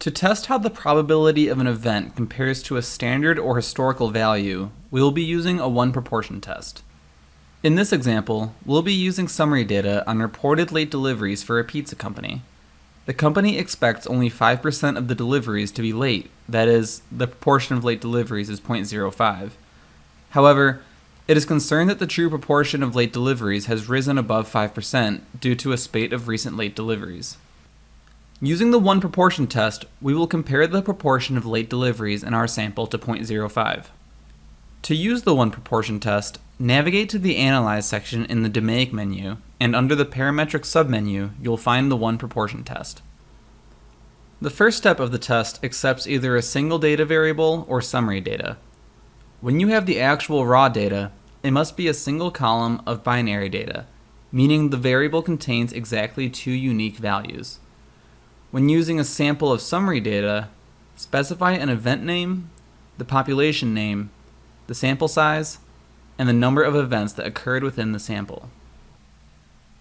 To test how the probability of an event compares to a standard or historical value, we will be using a one-proportion test. In this example, we'll be using summary data on reported late deliveries for a pizza company. The company expects only 5% of the deliveries to be late, that is, the proportion of late deliveries is 0.05. However, it is concerned that the true proportion of late deliveries has risen above 5% due to a spate of recent late deliveries. Using the one proportion test, we will compare the proportion of late deliveries in our sample to 0.05. To use the one proportion test, navigate to the Analyze section in the DMAIC menu, and under the Parametric submenu, you'll find the one proportion test. The first step of the test accepts either a single data variable or summary data. When you have the actual raw data, it must be a single column of binary data, meaning the variable contains exactly two unique values. When using a sample of summary data, specify an event name, the population name, the sample size, and the number of events that occurred within the sample.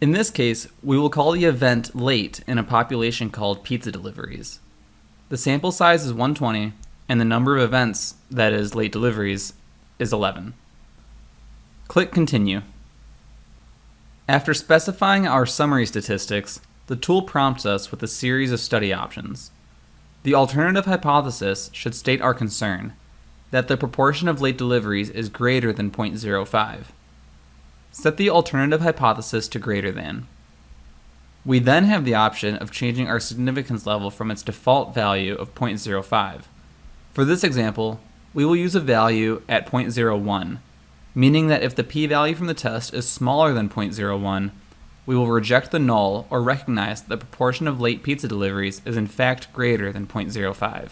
In this case, we will call the event late in a population called pizza deliveries. The sample size is 120, and the number of events, that is, late deliveries, is 11. Click Continue. After specifying our summary statistics, the tool prompts us with a series of study options. The alternative hypothesis should state our concern, that the proportion of late deliveries is greater than 0.05. Set the alternative hypothesis to greater than. We then have the option of changing our significance level from its default value of 0.05. For this example, we will use a value at 0.01, meaning that if the p-value from the test is smaller than 0.01, we will reject the null or recognize that the proportion of late pizza deliveries is in fact greater than 0.05.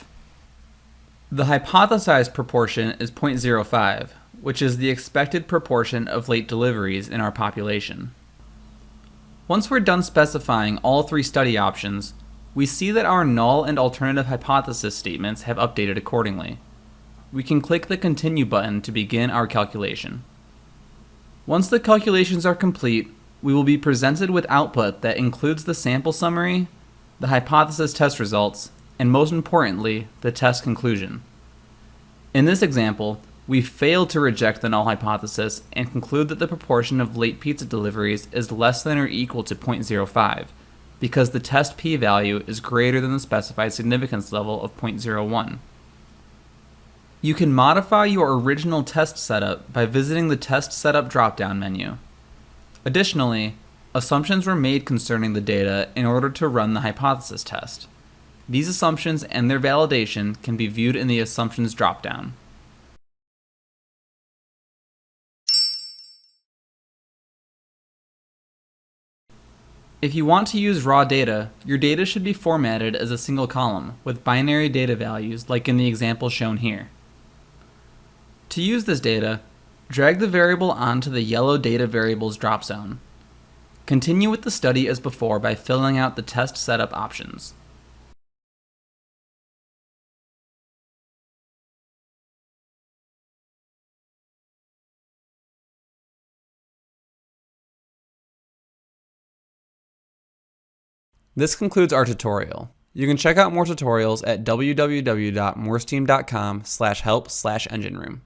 The hypothesized proportion is 0.05, which is the expected proportion of late deliveries in our population. Once we're done specifying all three study options, we see that our null and alternative hypothesis statements have updated accordingly. We can click the Continue button to begin our calculation. Once the calculations are complete, we will be presented with output that includes the sample summary, the hypothesis test results, and most importantly, the test conclusion. In this example, we failed to reject the null hypothesis and conclude that the proportion of late pizza deliveries is less than or equal to 0.05, because the test p-value is greater than the specified significance level of 0.01. You can modify your original test setup by visiting the Test Setup drop-down menu. Additionally, assumptions were made concerning the data in order to run the hypothesis test. These assumptions and their validation can be viewed in the Assumptions drop-down. If you want to use raw data, your data should be formatted as a single column with binary data values like in the example shown here. To use this data, drag the variable onto the yellow Data Variables drop-zone. Continue with the study as before by filling out the test setup options. This concludes our tutorial. You can check out more tutorials at www.moresteam.com/help/engineroom.